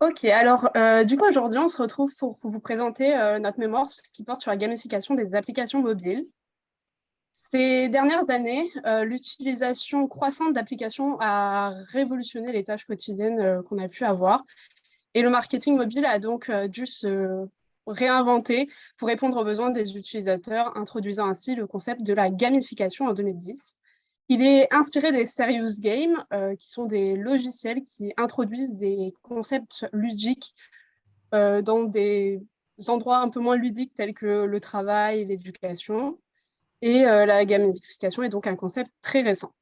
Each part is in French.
Ok, alors du coup aujourd'hui on se retrouve pour vous présenter notre mémoire qui porte sur la gamification des applications mobiles. Ces dernières années, l'utilisation croissante d'applications a révolutionné les tâches quotidiennes qu'on a pu avoir et le marketing mobile a donc dû se réinventer pour répondre aux besoins des utilisateurs, introduisant ainsi le concept de la gamification en 2010. Il est inspiré des serious games, qui sont des logiciels qui introduisent des concepts ludiques dans des endroits un peu moins ludiques tels que le travail, l'éducation. Et la gamification est donc un concept très récent.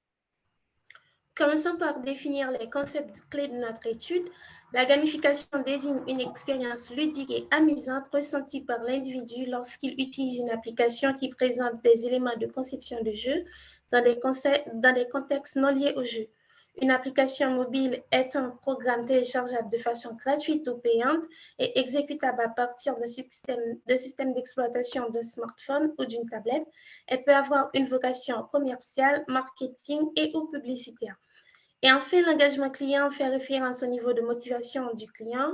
Commençons par définir les concepts clés de notre étude. La gamification désigne une expérience ludique et amusante ressentie par l'individu lorsqu'il utilise une application qui présente des éléments de conception de jeu dans des contextes non liés au jeu. Une application mobile est un programme téléchargeable de façon gratuite ou payante et exécutable à partir d'un système d'exploitation d'un smartphone ou d'une tablette. Elle peut avoir une vocation commerciale, marketing et ou publicitaire. Et enfin, l'engagement client fait référence au niveau de motivation du client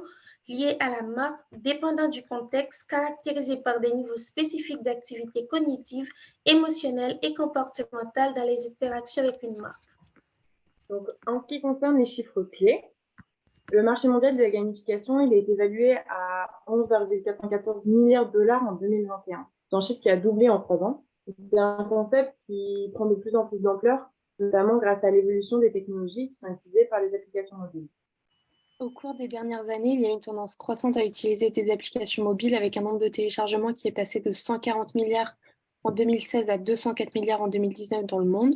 lié à la marque, dépendant du contexte, caractérisé par des niveaux spécifiques d'activité cognitive, émotionnelle et comportementale dans les interactions avec une marque. Donc, en ce qui concerne les chiffres clés, le marché mondial de la gamification, il est évalué à 11,94 milliards de dollars en 2021. C'est un chiffre qui a doublé en 3 ans. C'est un concept qui prend de plus en plus d'ampleur, notamment grâce à l'évolution des technologies qui sont utilisées par les applications mobiles. Au cours des dernières années, il y a une tendance croissante à utiliser des applications mobiles avec un nombre de téléchargements qui est passé de 140 milliards en 2016 à 204 milliards en 2019 dans le monde.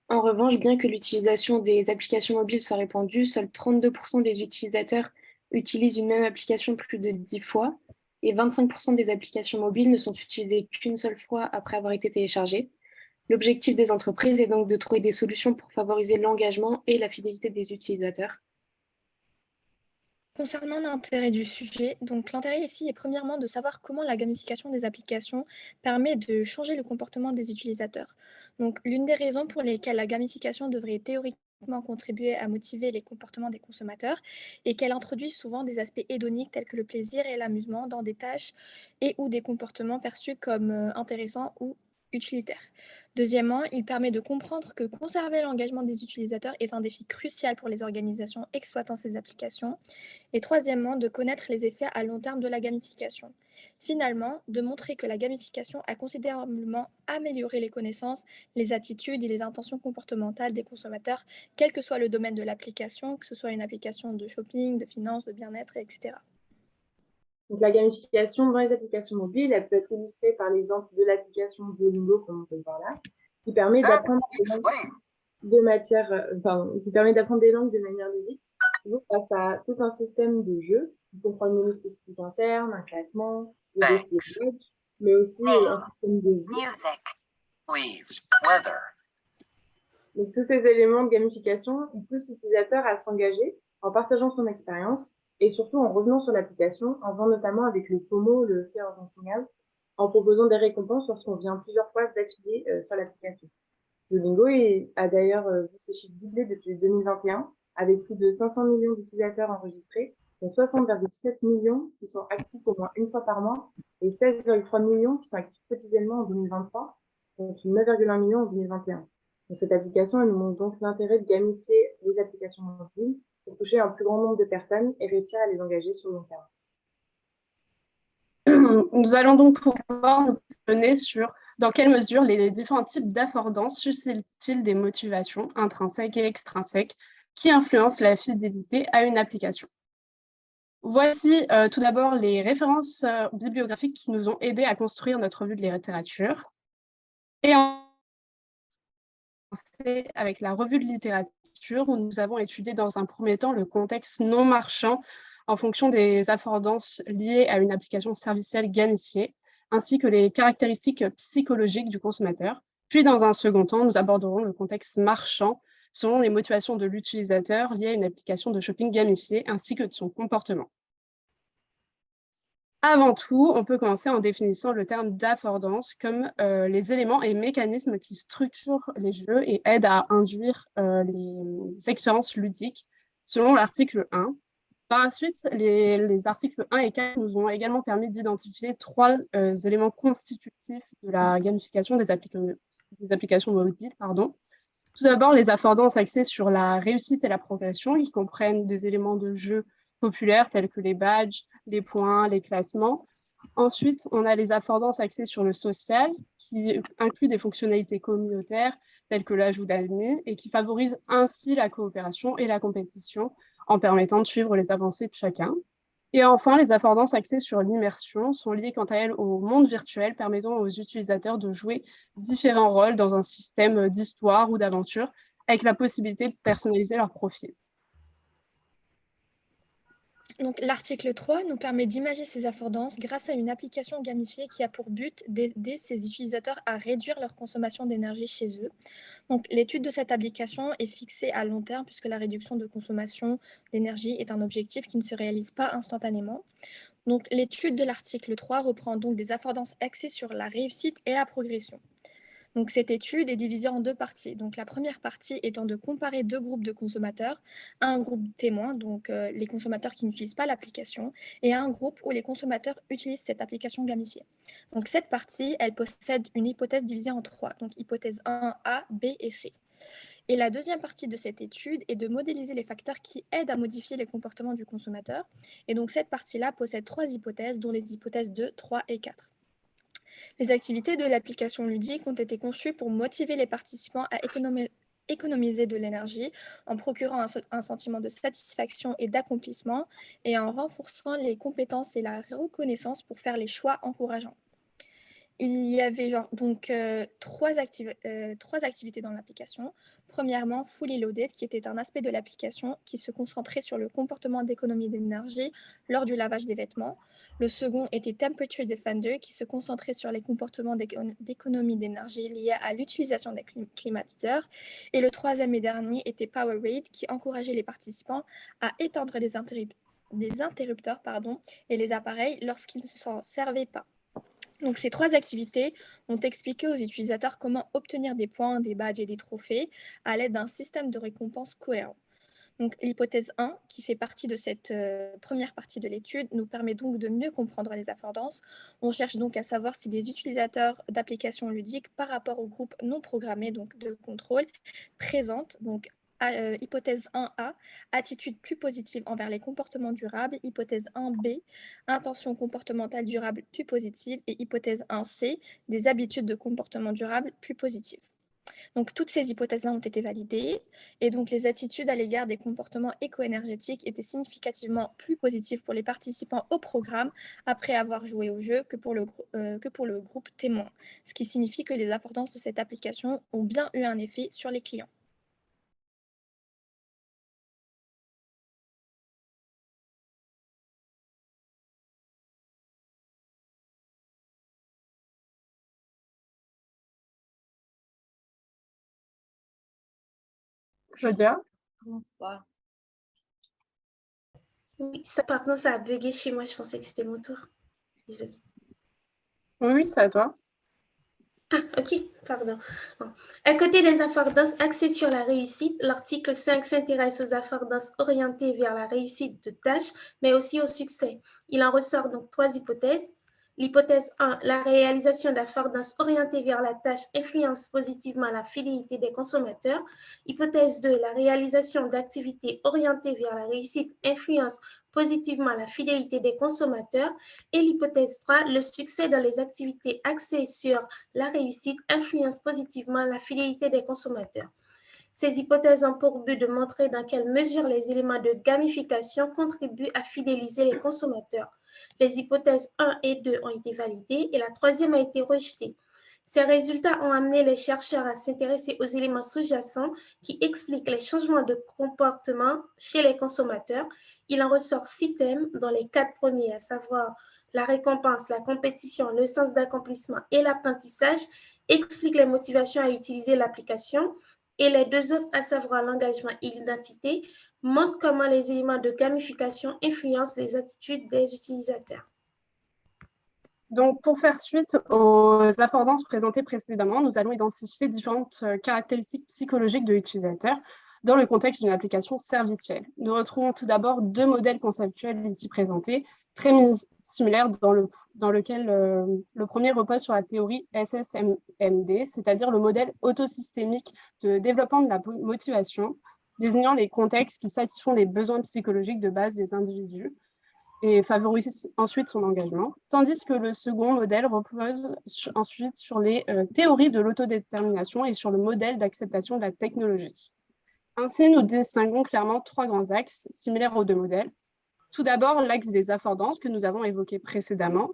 En revanche, bien que l'utilisation des applications mobiles soit répandue, seuls 32% des utilisateurs utilisent une même application plus de 10 fois et 25% des applications mobiles ne sont utilisées qu'une seule fois après avoir été téléchargées. L'objectif des entreprises est donc de trouver des solutions pour favoriser l'engagement et la fidélité des utilisateurs. Concernant l'intérêt du sujet, donc l'intérêt ici est premièrement de savoir comment la gamification des applications permet de changer le comportement des utilisateurs. Donc l'une des raisons pour lesquelles la gamification devrait théoriquement contribuer à motiver les comportements des consommateurs est qu'elle introduit souvent des aspects hédoniques tels que le plaisir et l'amusement dans des tâches et ou des comportements perçus comme intéressants ou utilitaires. Deuxièmement, il permet de comprendre que conserver l'engagement des utilisateurs est un défi crucial pour les organisations exploitant ces applications. Et troisièmement, de connaître les effets à long terme de la gamification. Finalement, de montrer que la gamification a considérablement amélioré les connaissances, les attitudes et les intentions comportementales des consommateurs, quel que soit le domaine de l'application, que ce soit une application de shopping, de finance, de bien-être, etc. Donc, la gamification dans les applications mobiles, elle peut être illustrée par l'exemple de l'application Duolingo, comme on peut le voir là, qui permet d'apprendre des langues des langues de manière ludique, toujours face à tout un système de jeux qui comprend une menu spécifique interne, un classement, des défis, mais aussi un système de vie. Donc, tous ces éléments de gamification, ils poussent l'utilisateur à s'engager en partageant son expérience et surtout en revenant sur l'application, en jouant notamment avec le FOMO, le Fear of Missing Out, en proposant des récompenses lorsqu'on vient plusieurs fois d'affilée sur l'application. Duolingo a d'ailleurs vu ses chiffres doubler depuis 2021, avec plus de 500 millions d'utilisateurs enregistrés, dont 60,7 millions qui sont actifs au moins une fois par mois et 16,3 millions qui sont actifs quotidiennement en 2023, contre 9,1 millions en 2021. Donc, cette application, elle nous montre donc l'intérêt de gamifier les applications mobiles pour toucher un plus grand nombre de personnes et réussir à les engager sur le long terme. Nous allons donc pouvoir nous questionner sur dans quelle mesure les différents types d'affordance suscitent-ils des motivations intrinsèques et extrinsèques qui influencent la fidélité à une application. Voici tout d'abord les références bibliographiques qui nous ont aidés à construire notre revue de la littérature. Et avec la revue de littérature où nous avons étudié dans un premier temps le contexte non marchand en fonction des affordances liées à une application servicielle gamifiée, ainsi que les caractéristiques psychologiques du consommateur. Puis dans un second temps, nous aborderons le contexte marchand selon les motivations de l'utilisateur liées à une application de shopping gamifiée, ainsi que de son comportement. Avant tout, on peut commencer en définissant le terme d'affordance comme les éléments et mécanismes qui structurent les jeux et aident à induire les expériences ludiques, selon l'article 1. Par la suite, les articles 1 et 4 nous ont également permis d'identifier 3 éléments constitutifs de la gamification des applications mobiles. Tout d'abord, les affordances axées sur la réussite et la progression, qui comprennent des éléments de jeu populaires tels que les badges, les points, les classements. Ensuite, on a les affordances axées sur le social, qui incluent des fonctionnalités communautaires telles que l'ajout d'amis et qui favorisent ainsi la coopération et la compétition en permettant de suivre les avancées de chacun. Et enfin, les affordances axées sur l'immersion sont liées quant à elles au monde virtuel, permettant aux utilisateurs de jouer différents rôles dans un système d'histoire ou d'aventure, avec la possibilité de personnaliser leur profil. Donc, l'article 3 nous permet d'imager ces affordances grâce à une application gamifiée qui a pour but d'aider ses utilisateurs à réduire leur consommation d'énergie chez eux. Donc, l'étude de cette application est fixée à long terme puisque la réduction de consommation d'énergie est un objectif qui ne se réalise pas instantanément. Donc, l'étude de l'article 3 reprend donc des affordances axées sur la réussite et la progression. Donc, cette étude est divisée en 2 parties. Donc, la première partie étant de comparer 2 groupes de consommateurs, un groupe témoin, donc les consommateurs qui n'utilisent pas l'application, et un groupe où les consommateurs utilisent cette application gamifiée. Donc, cette partie, elle possède une hypothèse divisée en 3, donc hypothèse 1, A, B et C. Et la deuxième partie de cette étude est de modéliser les facteurs qui aident à modifier les comportements du consommateur. Et donc, cette partie-là possède 3 hypothèses, dont les hypothèses 2, 3 et 4. Les activités de l'application ludique ont été conçues pour motiver les participants à économiser de l'énergie en procurant un sentiment de satisfaction et d'accomplissement et en renforçant les compétences et la reconnaissance pour faire les choix encourageants. Il y avait trois activités dans l'application. Premièrement, Fully Loaded, qui était un aspect de l'application qui se concentrait sur le comportement d'économie d'énergie lors du lavage des vêtements. Le second était Temperature Defender, qui se concentrait sur les comportements d'économie d'énergie liés à l'utilisation des climatiseurs. Et le troisième et dernier était Powerade, qui encourageait les participants à éteindre des interrupteurs et les appareils lorsqu'ils ne s'en servaient pas. Donc, ces 3 activités ont expliqué aux utilisateurs comment obtenir des points, des badges et des trophées à l'aide d'un système de récompense cohérent. Donc, l'hypothèse 1, qui fait partie de cette première partie de l'étude, nous permet donc de mieux comprendre les affordances. On cherche donc à savoir si des utilisateurs d'applications ludiques par rapport au groupe non programmé, donc de contrôle, présentent hypothèse 1A, attitude plus positive envers les comportements durables, hypothèse 1B, intention comportementale durable plus positive et hypothèse 1C, des habitudes de comportement durable plus positives. Donc, toutes ces hypothèses-là ont été validées et donc les attitudes à l'égard des comportements éco-énergétiques étaient significativement plus positives pour les participants au programme après avoir joué au jeu que pour le groupe témoin, ce qui signifie que les affordances de cette application ont bien eu un effet sur les clients. Claudia? Oui, pardon, ça a bugué chez moi. Je pensais que c'était mon tour. Désolée. Oui, c'est à toi. Ah, ok, pardon. Bon. À côté des affordances axées sur la réussite, l'article 5 s'intéresse aux affordances orientées vers la réussite de tâches, mais aussi au succès. Il en ressort donc 3 hypothèses. L'hypothèse 1, la réalisation d'affordances orientées vers la tâche influence positivement la fidélité des consommateurs. Hypothèse 2, la réalisation d'activités orientées vers la réussite influence positivement la fidélité des consommateurs. Et l'hypothèse 3, le succès dans les activités axées sur la réussite influence positivement la fidélité des consommateurs. Ces hypothèses ont pour but de montrer dans quelle mesure les éléments de gamification contribuent à fidéliser les consommateurs. Les hypothèses 1 et 2 ont été validées et la troisième a été rejetée. Ces résultats ont amené les chercheurs à s'intéresser aux éléments sous-jacents qui expliquent les changements de comportement chez les consommateurs. Il en ressort 6 thèmes, dont les 4 premiers, à savoir la récompense, la compétition, le sens d'accomplissement et l'apprentissage, expliquent les motivations à utiliser l'application. Et les 2 autres, à savoir l'engagement et l'identité, montrent comment les éléments de gamification influencent les attitudes des utilisateurs. Donc, pour faire suite aux affordances présentées précédemment, nous allons identifier différentes caractéristiques psychologiques de l'utilisateur dans le contexte d'une application servicielle. Nous retrouvons tout d'abord deux modèles conceptuels ici présentés, très similaires dans lequel le premier repose sur la théorie SSMD, c'est-à-dire le modèle autosystémique de développement de la motivation, désignant les contextes qui satisfont les besoins psychologiques de base des individus et favorise ensuite son engagement, tandis que le second modèle repose ensuite sur les théories de l'autodétermination et sur le modèle d'acceptation de la technologie. Ainsi, nous distinguons clairement trois grands axes similaires aux deux modèles. Tout d'abord, l'axe des affordances que nous avons évoqué précédemment.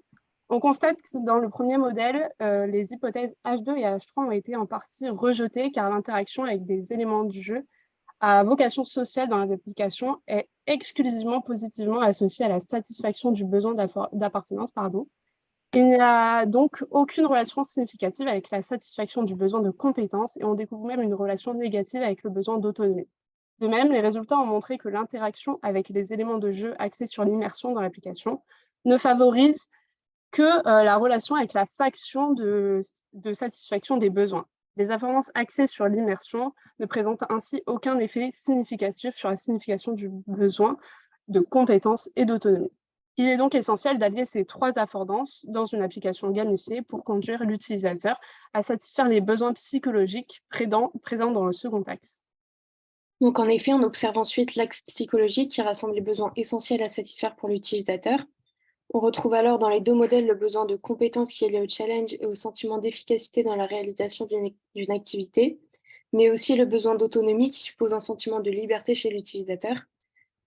On constate que dans le premier modèle, les hypothèses H2 et H3 ont été en partie rejetées car l'interaction avec des éléments du jeu à vocation sociale dans l'application est exclusivement positivement associée à la satisfaction du besoin d'appartenance. Il n'y a donc aucune relation significative avec la satisfaction du besoin de compétence et on découvre même une relation négative avec le besoin d'autonomie. De même, les résultats ont montré que l'interaction avec les éléments de jeu axés sur l'immersion dans l'application ne favorise que la relation avec la faction de satisfaction des besoins. Les affordances axées sur l'immersion ne présentent ainsi aucun effet significatif sur la signification du besoin de compétences et d'autonomie. Il est donc essentiel d'allier ces trois affordances dans une application gamifiée pour conduire l'utilisateur à satisfaire les besoins psychologiques présents dans le second axe. Donc en effet, on observe ensuite l'axe psychologique qui rassemble les besoins essentiels à satisfaire pour l'utilisateur. On retrouve alors dans les deux modèles le besoin de compétence qui est lié au challenge et au sentiment d'efficacité dans la réalisation d'une activité, mais aussi le besoin d'autonomie qui suppose un sentiment de liberté chez l'utilisateur.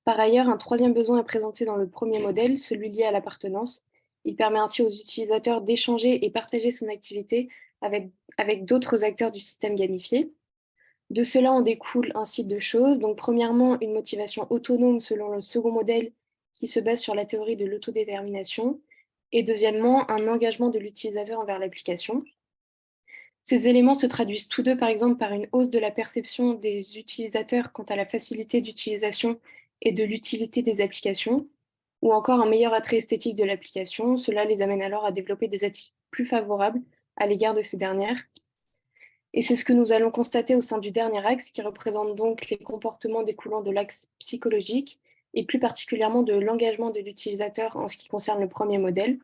Par ailleurs, un troisième besoin est présenté dans le premier modèle, celui lié à l'appartenance. Il permet ainsi aux utilisateurs d'échanger et partager son activité avec d'autres acteurs du système gamifié. De cela, on découle ainsi deux choses. Donc, premièrement, une motivation autonome selon le second modèle qui se base sur la théorie de l'autodétermination. Et deuxièmement, un engagement de l'utilisateur envers l'application. Ces éléments se traduisent tous deux, par exemple, par une hausse de la perception des utilisateurs quant à la facilité d'utilisation et de l'utilité des applications, ou encore un meilleur attrait esthétique de l'application. Cela les amène alors à développer des attitudes plus favorables à l'égard de ces dernières. Et c'est ce que nous allons constater au sein du dernier axe, qui représente donc les comportements découlant de l'axe psychologique, et plus particulièrement de l'engagement de l'utilisateur en ce qui concerne le premier modèle.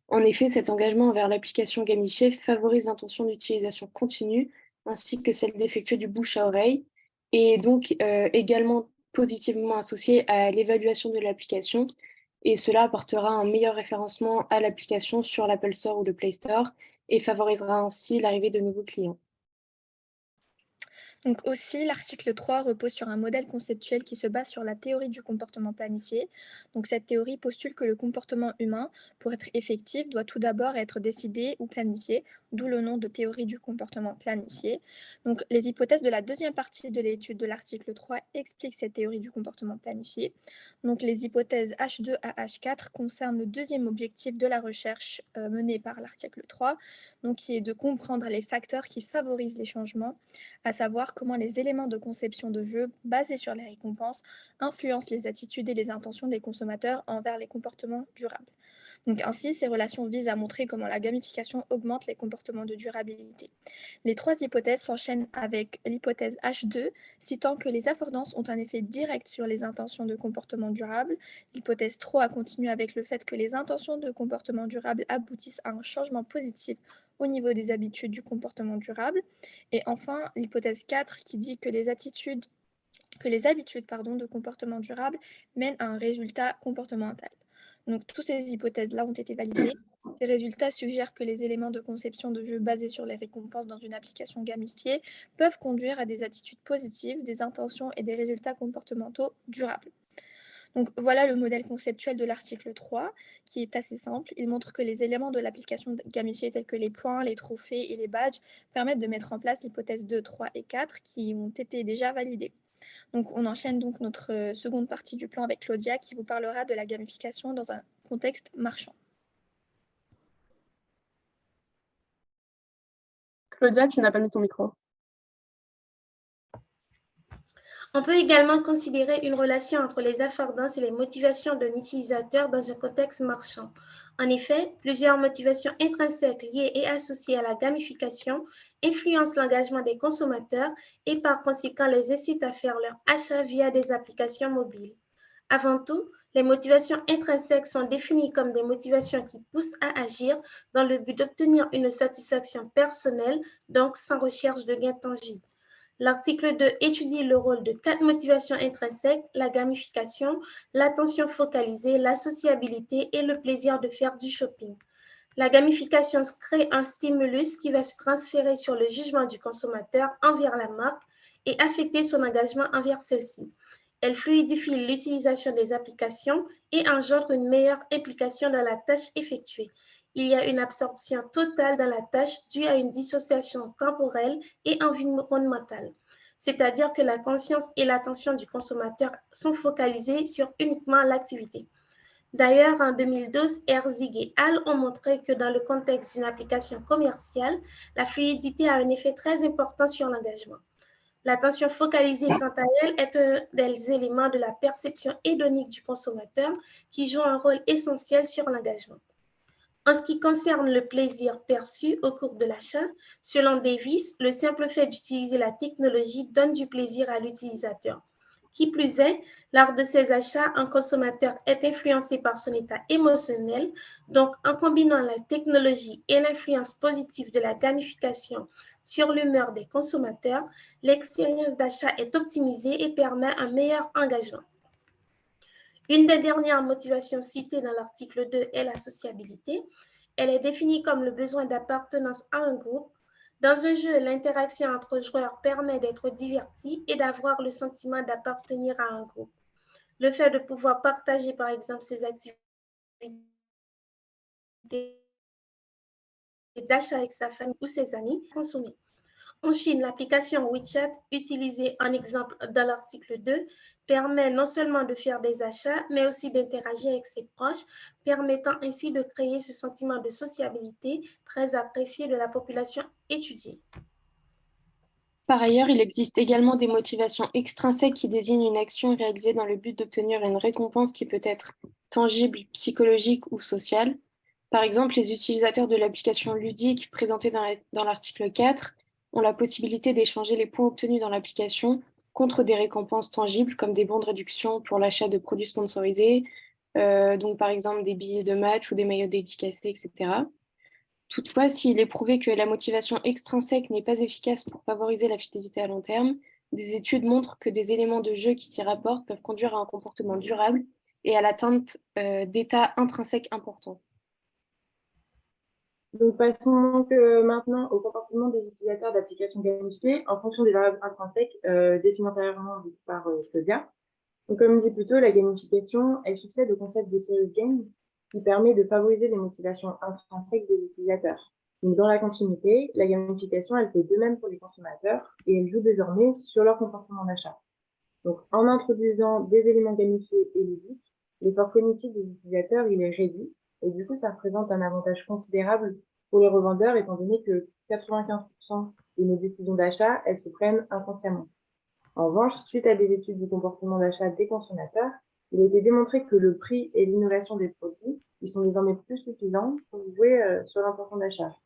En effet, cet engagement envers l'application gamifiée favorise l'intention d'utilisation continue, ainsi que celle d'effectuer du bouche à oreille, et donc également positivement associé à l'évaluation de l'application. Et cela apportera un meilleur référencement à l'application sur l'Apple Store ou le Play Store, et favorisera ainsi l'arrivée de nouveaux clients. Donc aussi, l'article 3 repose sur un modèle conceptuel qui se base sur la théorie du comportement planifié. Donc cette théorie postule que le comportement humain, pour être effectif, doit tout d'abord être décidé ou planifié, d'où le nom de théorie du comportement planifié. Donc les hypothèses de la deuxième partie de l'étude de l'article 3 expliquent cette théorie du comportement planifié. Donc les hypothèses H2 à H4 concernent le deuxième objectif de la recherche menée par l'article 3, donc qui est de comprendre les facteurs qui favorisent les changements, à savoir comment les éléments de conception de jeu basés sur les récompenses influencent les attitudes et les intentions des consommateurs envers les comportements durables. Donc ainsi, ces relations visent à montrer comment la gamification augmente les comportements de durabilité. Les trois hypothèses s'enchaînent avec l'hypothèse H2, citant que les affordances ont un effet direct sur les intentions de comportement durable. L'hypothèse 3 continue avec le fait que les intentions de comportement durable aboutissent à un changement positif au niveau des habitudes du comportement durable. Et enfin, l'hypothèse 4 qui dit que les habitudes de comportement durable mènent à un résultat comportemental. Donc, toutes ces hypothèses-là ont été validées. Ces résultats suggèrent que les éléments de conception de jeu basés sur les récompenses dans une application gamifiée peuvent conduire à des attitudes positives, des intentions et des résultats comportementaux durables. Donc voilà le modèle conceptuel de l'article 3, qui est assez simple. Il montre que les éléments de l'application gamifiée tels que les points, les trophées et les badges permettent de mettre en place l'hypothèse 2, 3 et 4 qui ont été déjà validées. Donc on enchaîne donc notre seconde partie du plan avec Claudia qui vous parlera de la gamification dans un contexte marchand. Claudia, tu n'as pas mis ton micro. On peut également considérer une relation entre les affordances et les motivations d'un utilisateur dans un contexte marchand. En effet, plusieurs motivations intrinsèques liées et associées à la gamification influencent l'engagement des consommateurs et par conséquent les incitent à faire leur achat via des applications mobiles. Avant tout, les motivations intrinsèques sont définies comme des motivations qui poussent à agir dans le but d'obtenir une satisfaction personnelle, donc sans recherche de gains tangibles. L'article 2 étudie le rôle de 4 motivations intrinsèques, la gamification, l'attention focalisée, la sociabilité et le plaisir de faire du shopping. La gamification crée un stimulus qui va se transférer sur le jugement du consommateur envers la marque et affecter son engagement envers celle-ci. Elle fluidifie l'utilisation des applications et engendre une meilleure implication dans la tâche effectuée. Il y a une absorption totale dans la tâche due à une dissociation temporelle et environnementale, c'est-à-dire que la conscience et l'attention du consommateur sont focalisées sur uniquement l'activité. D'ailleurs, en 2012, Herzig et al. Ont montré que dans le contexte d'une application commerciale, la fluidité a un effet très important sur l'engagement. L'attention focalisée, quant à elle, est un des éléments de la perception hédonique du consommateur qui joue un rôle essentiel sur l'engagement. En ce qui concerne le plaisir perçu au cours de l'achat, selon Davis, le simple fait d'utiliser la technologie donne du plaisir à l'utilisateur. Qui plus est, lors de ces achats, un consommateur est influencé par son état émotionnel. Donc, en combinant la technologie et l'influence positive de la gamification sur l'humeur des consommateurs, l'expérience d'achat est optimisée et permet un meilleur engagement. Une des dernières motivations citées dans l'article 2 est la sociabilité. Elle est définie comme le besoin d'appartenance à un groupe. Dans un jeu, l'interaction entre joueurs permet d'être diverti et d'avoir le sentiment d'appartenir à un groupe. Le fait de pouvoir partager, par exemple, ses activités d'achat avec sa famille ou ses amis, consommer. En Chine, l'application WeChat, utilisée en exemple dans l'article 2, permet non seulement de faire des achats, mais aussi d'interagir avec ses proches, permettant ainsi de créer ce sentiment de sociabilité très apprécié de la population étudiée. Par ailleurs, il existe également des motivations extrinsèques qui désignent une action réalisée dans le but d'obtenir une récompense qui peut être tangible, psychologique ou sociale. Par exemple, les utilisateurs de l'application ludique présentée dans l'article 4 ont la possibilité d'échanger les points obtenus dans l'application contre des récompenses tangibles comme des bons de réduction pour l'achat de produits sponsorisés, donc par exemple des billets de match ou des maillots dédicacés, etc. Toutefois, s'il est prouvé que la motivation extrinsèque n'est pas efficace pour favoriser la fidélité à long terme, des études montrent que des éléments de jeu qui s'y rapportent peuvent conduire à un comportement durable et à l'atteinte d'états intrinsèques importants. Donc, passons donc maintenant au comportement des utilisateurs d'applications gamifiées en fonction des variables intrinsèques définies antérieurement par Claudia. Donc, comme dit plus tôt, la gamification, elle succède au concept de serious game qui permet de favoriser les motivations intrinsèques des utilisateurs. Donc, dans la continuité, la gamification, elle fait de même pour les consommateurs et elle joue désormais sur leur comportement d'achat. Donc, en introduisant des éléments gamifiés et ludiques, l'effort cognitif des utilisateurs, il est réduit et du coup, ça représente un avantage considérable pour les revendeurs étant donné que 95% de nos décisions d'achat, elles se prennent inconsciemment. En revanche, suite à des études du comportement d'achat des consommateurs, il a été démontré que le prix et l'innovation des produits, ils sont désormais plus suffisants pour jouer sur l'intention d'achat.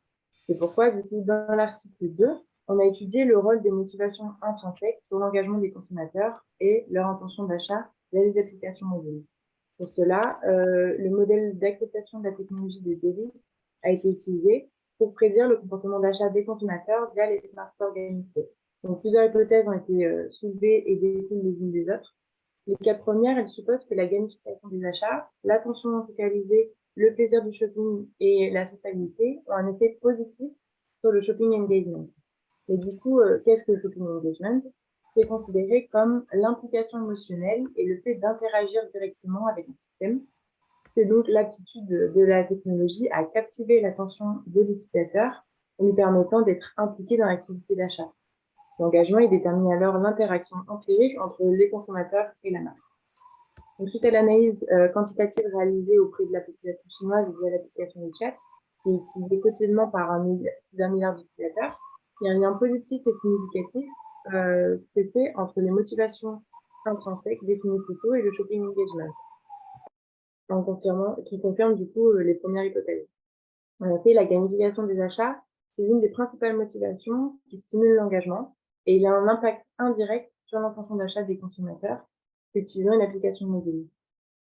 C'est pourquoi, du coup, dans l'article 2, on a étudié le rôle des motivations intrinsèques sur l'engagement des consommateurs et leur intention d'achat via les applications mobiles. Pour cela, le modèle d'acceptation de la technologie de Davis a été utilisé pour prédire le comportement d'achat des consommateurs via les smart stores gamifiés. Donc, plusieurs hypothèses ont été soulevées et découlent les unes des autres. Les 4 premières, elles supposent que la gamification des achats, l'attention focalisée, le plaisir du shopping et la sociabilité ont un effet positif sur le shopping engagement. Et du coup, qu'est-ce que le shopping engagement? C'est considéré comme l'implication émotionnelle et le fait d'interagir directement avec un système. C'est donc l'aptitude de la technologie à captiver l'attention de l'utilisateur en lui permettant d'être impliqué dans l'activité d'achat. L'engagement, il détermine alors l'interaction empirique entre les consommateurs et la marque. Donc, suite à l'analyse quantitative réalisée auprès de la population chinoise via l'application WeChat, qui est utilisée quotidiennement par plus d'un milliard d'utilisateurs, il y a un lien positif et significatif c'est fait entre les motivations intrinsèques définies plus tôt et le shopping engagement, qui confirme du coup les premières hypothèses. En effet, la gamification des achats, c'est l'une des principales motivations qui stimule l'engagement et il a un impact indirect sur l'intention d'achat des consommateurs utilisant une application mobile.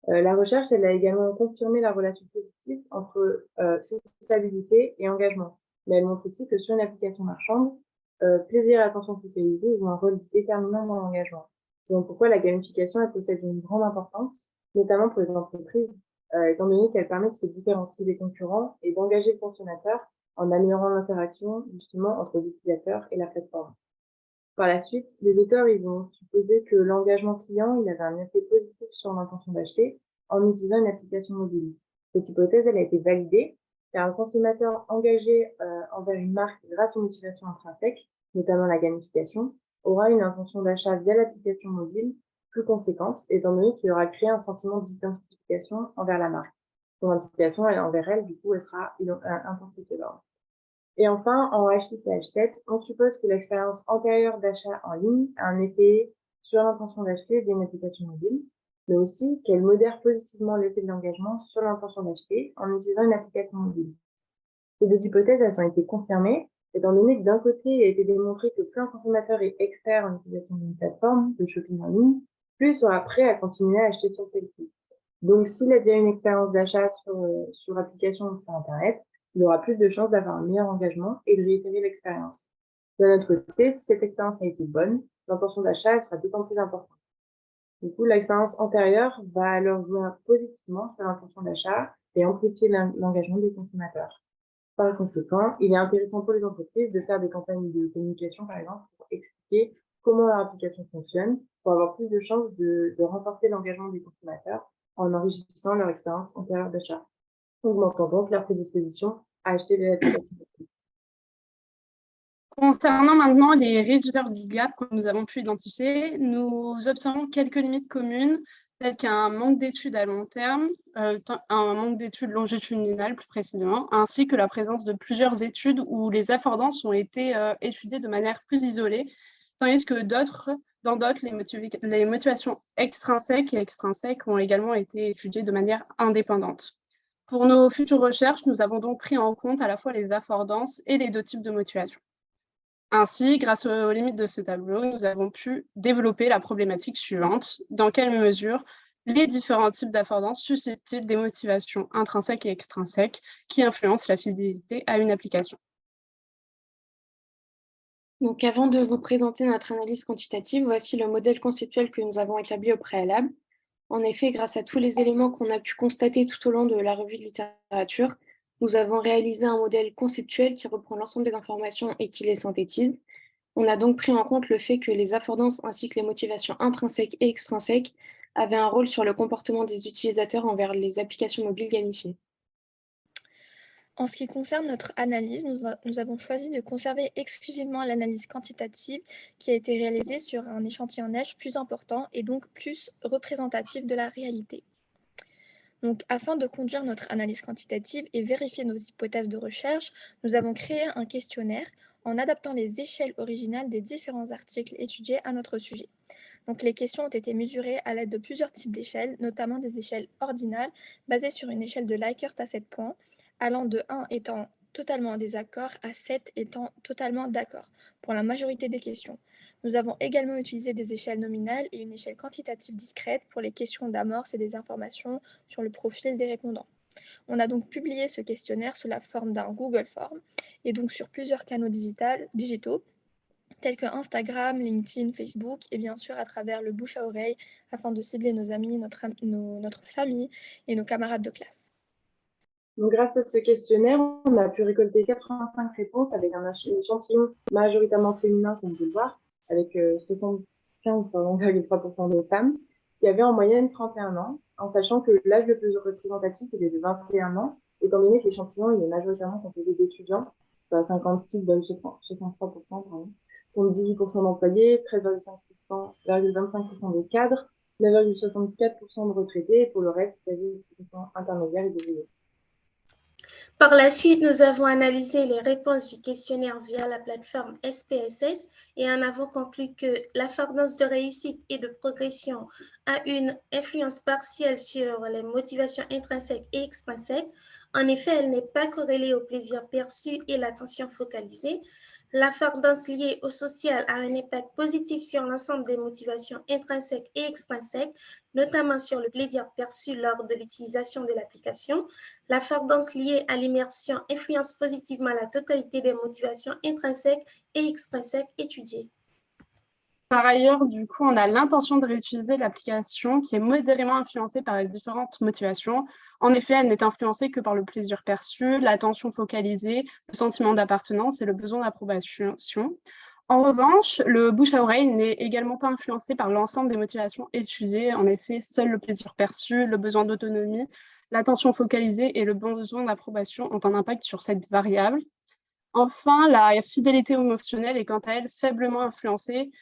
La recherche, elle a également confirmé la relation positive entre sociabilité et engagement. Mais elle montre aussi que sur une application marchande, plaisir et attention focalisée jouent un rôle déterminant dans l'engagement. C'est donc pourquoi la gamification elle possède une grande importance, notamment pour les entreprises, étant donné qu'elle permet de se différencier des concurrents et d'engager le consommateur en améliorant l'interaction justement entre l'utilisateur et la plateforme. Par la suite, les auteurs ils ont supposé que l'engagement client il avait un effet positif sur l'intention d'acheter en utilisant une application mobile. Cette hypothèse elle a été validée car un consommateur engagé envers une marque grâce aux motivations intrinsèques, notamment la gamification, aura une intention d'achat via l'application mobile plus conséquente, étant donné qu'il aura créé un sentiment d'identification envers la marque. Son implication envers elle, du coup, elle sera intensifiée. Et enfin, en H6 et H7, on suppose que l'expérience antérieure d'achat en ligne a un effet sur l'intention d'acheter via une application mobile, mais aussi qu'elle modère positivement l'effet de l'engagement sur l'intention d'acheter en utilisant une application mobile. Ces deux hypothèses, elles ont été confirmées, étant donné que d'un côté, il a été démontré que plus un consommateur est expert en utilisation d'une plateforme de shopping en ligne, plus il sera prêt à continuer à acheter sur celle-ci. Donc, s'il a déjà une expérience d'achat sur application ou sur Internet, il aura plus de chances d'avoir un meilleur engagement et de réitérer l'expérience. D'un autre côté, si cette expérience a été bonne, l'intention d'achat sera d'autant plus importante. Du coup, l'expérience antérieure va alors jouer positivement sur l'intention d'achat et amplifier l'engagement des consommateurs. Par conséquent, il est intéressant pour les entreprises de faire des campagnes de communication, par exemple, pour expliquer comment leur application fonctionne, pour avoir plus de chances de renforcer l'engagement des consommateurs en enrichissant leur expérience antérieure d'achat, augmentant donc leur prédisposition à acheter des applications. Concernant maintenant les réducteurs du gap que nous avons pu identifier, nous observons quelques limites communes, telles qu'un manque d'études à long terme, un manque d'études longitudinales plus précisément, ainsi que la présence de plusieurs études où les affordances ont été étudiées de manière plus isolée, tandis que dans d'autres, les motivations extrinsèques et extrinsèques ont également été étudiées de manière indépendante. Pour nos futures recherches, nous avons donc pris en compte à la fois les affordances et les deux types de motivations. Ainsi, grâce aux limites de ce tableau, nous avons pu développer la problématique suivante: dans quelle mesure les différents types d'affordance suscitent des motivations intrinsèques et extrinsèques qui influencent la fidélité à une application? Donc, avant de vous présenter notre analyse quantitative, voici le modèle conceptuel que nous avons établi au préalable. En effet, grâce à tous les éléments qu'on a pu constater tout au long de la revue de littérature, nous avons réalisé un modèle conceptuel qui reprend l'ensemble des informations et qui les synthétise. On a donc pris en compte le fait que les affordances ainsi que les motivations intrinsèques et extrinsèques avaient un rôle sur le comportement des utilisateurs envers les applications mobiles gamifiées. En ce qui concerne notre analyse, nous avons choisi de conserver exclusivement l'analyse quantitative qui a été réalisée sur un échantillonnage plus important et donc plus représentatif de la réalité. Donc, afin de conduire notre analyse quantitative et vérifier nos hypothèses de recherche, nous avons créé un questionnaire en adaptant les échelles originales des différents articles étudiés à notre sujet. Donc, les questions ont été mesurées à l'aide de plusieurs types d'échelles, notamment des échelles ordinales basées sur une échelle de Likert à 7 points, allant de 1 étant totalement en désaccord à 7 étant totalement d'accord pour la majorité des questions. Nous avons également utilisé des échelles nominales et une échelle quantitative discrète pour les questions d'amorce et des informations sur le profil des répondants. On a donc publié ce questionnaire sous la forme d'un Google Form et donc sur plusieurs canaux digitaux tels que Instagram, LinkedIn, Facebook et bien sûr à travers le bouche à oreille afin de cibler nos amis, notre famille et nos camarades de classe. Donc, grâce à ce questionnaire, on a pu récolter 85 réponses avec un échantillon majoritairement féminin, comme vous pouvez le voir, avec 75,3% de femmes, qui avaient en moyenne 31 ans, en sachant que l'âge le plus représentatif était de 21 ans, étant donné que l'échantillon est majoritairement composé d'étudiants, 56,63%, compte 18% d'employés, 13,25% de cadres, 9,64% de retraités, et pour le reste, 16% intermédiaires et d'ouvriers. Par la suite, nous avons analysé les réponses du questionnaire via la plateforme SPSS et en avons conclu que l'affordance de réussite et de progression a une influence partielle sur les motivations intrinsèques et extrinsèques. En effet, elle n'est pas corrélée au plaisir perçu et l'attention focalisée. L'affordance liée au social a un impact positif sur l'ensemble des motivations intrinsèques et extrinsèques, notamment sur le plaisir perçu lors de l'utilisation de l'application. L'affordance liée à l'immersion influence positivement la totalité des motivations intrinsèques et extrinsèques étudiées. Par ailleurs, du coup, on a l'intention de réutiliser l'application qui est modérément influencée par les différentes motivations. En effet, elle n'est influencée que par le plaisir perçu, l'attention focalisée, le sentiment d'appartenance et le besoin d'approbation. En revanche, le bouche à oreille n'est également pas influencé par l'ensemble des motivations étudiées. En effet, seul le plaisir perçu, le besoin d'autonomie, l'attention focalisée et le besoin d'approbation ont un impact sur cette variable. Enfin, la fidélité émotionnelle est quant à elle faiblement influencée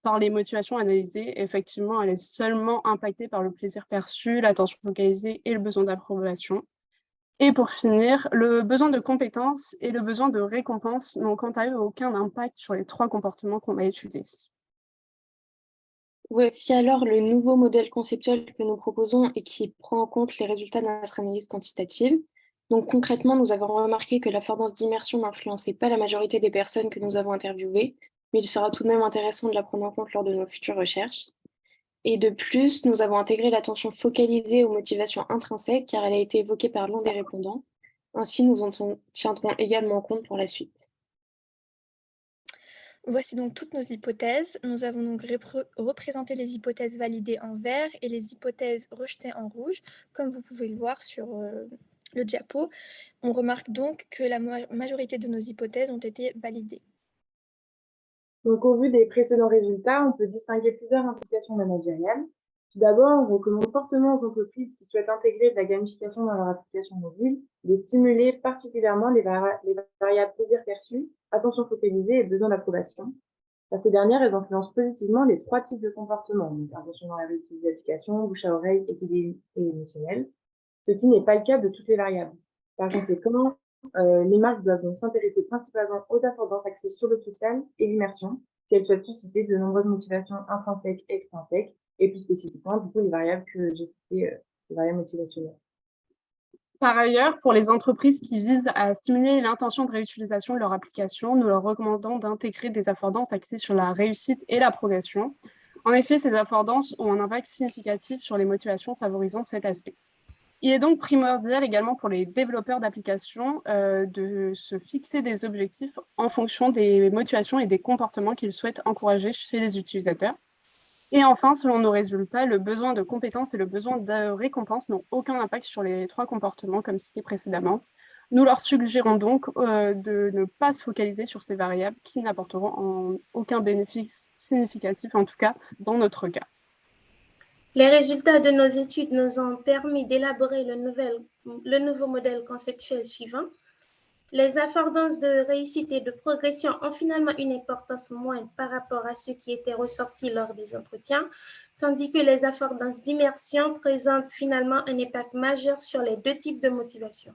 par les motivations analysées. Effectivement, elle est seulement impactée par le plaisir perçu, l'attention focalisée et le besoin d'approbation. Et pour finir, le besoin de compétences et le besoin de récompense n'ont quant à eux aucun impact sur les 3 comportements qu'on a étudiés. Voici alors le nouveau modèle conceptuel que nous proposons et qui prend en compte les résultats de notre analyse quantitative. Donc concrètement, nous avons remarqué que l'affordance d'immersion n'influençait pas la majorité des personnes que nous avons interviewées, mais il sera tout de même intéressant de la prendre en compte lors de nos futures recherches. Et de plus, nous avons intégré l'attention focalisée aux motivations intrinsèques car elle a été évoquée par l'un des répondants. Ainsi, nous en tiendrons également compte pour la suite. Voici donc toutes nos hypothèses. Nous avons donc représenté les hypothèses validées en vert et les hypothèses rejetées en rouge, comme vous pouvez le voir sur le diapo. On remarque donc que la majorité de nos hypothèses ont été validées. Donc, au vu des précédents résultats, on peut distinguer plusieurs implications managériales. Tout d'abord, on recommande fortement aux entreprises qui souhaitent intégrer de la gamification dans leur application mobile de stimuler particulièrement les variables plaisir perçu, attention focalisée et besoin d'approbation. Ces dernières, elles influencent positivement les 3 types de comportements, donc attention dans la réussite des applications, bouche à oreille et émotionnel, ce qui n'est pas le cas de toutes les variables. Par conséquent, les marques doivent donc s'intéresser principalement aux affordances axées sur le social et l'immersion, si elles souhaitent susciter de nombreuses motivations intrinsèques et extrinsèques, et plus spécifiquement, du coup, les variables que j'ai citées, les variables motivationnelles. Par ailleurs, pour les entreprises qui visent à stimuler l'intention de réutilisation de leur application, nous leur recommandons d'intégrer des affordances axées sur la réussite et la progression. En effet, ces affordances ont un impact significatif sur les motivations favorisant cet aspect. Il est donc primordial également pour les développeurs d'applications de se fixer des objectifs en fonction des motivations et des comportements qu'ils souhaitent encourager chez les utilisateurs. Et enfin, selon nos résultats, le besoin de compétences et le besoin de récompense n'ont aucun impact sur les 3 comportements comme cité précédemment. Nous leur suggérons donc de ne pas se focaliser sur ces variables qui n'apporteront aucun bénéfice significatif, en tout cas dans notre cas. Les résultats de nos études nous ont permis d'élaborer le nouveau modèle conceptuel suivant. Les affordances de réussite et de progression ont finalement une importance moindre par rapport à ce qui était ressorti lors des entretiens, tandis que les affordances d'immersion présentent finalement un impact majeur sur les 2 types de motivation.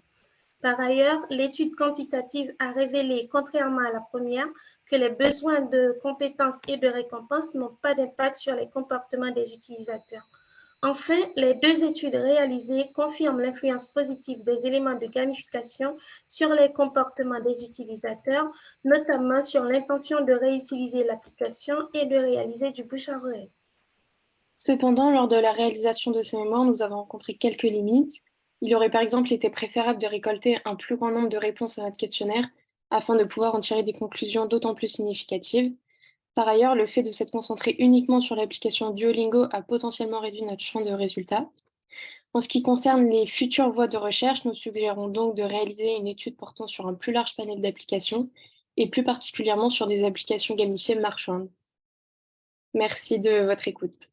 Par ailleurs, l'étude quantitative a révélé, contrairement à la première, que les besoins de compétences et de récompenses n'ont pas d'impact sur les comportements des utilisateurs. Enfin, les 2 études réalisées confirment l'influence positive des éléments de gamification sur les comportements des utilisateurs, notamment sur l'intention de réutiliser l'application et de réaliser du bouche à oreille. Cependant, lors de la réalisation de ce mémoire, nous avons rencontré quelques limites. Il aurait par exemple été préférable de récolter un plus grand nombre de réponses à notre questionnaire afin de pouvoir en tirer des conclusions d'autant plus significatives. Par ailleurs, le fait de s'être concentré uniquement sur l'application Duolingo a potentiellement réduit notre champ de résultats. En ce qui concerne les futures voies de recherche, nous suggérons donc de réaliser une étude portant sur un plus large panel d'applications et plus particulièrement sur des applications gamifiées marchandes. Merci de votre écoute.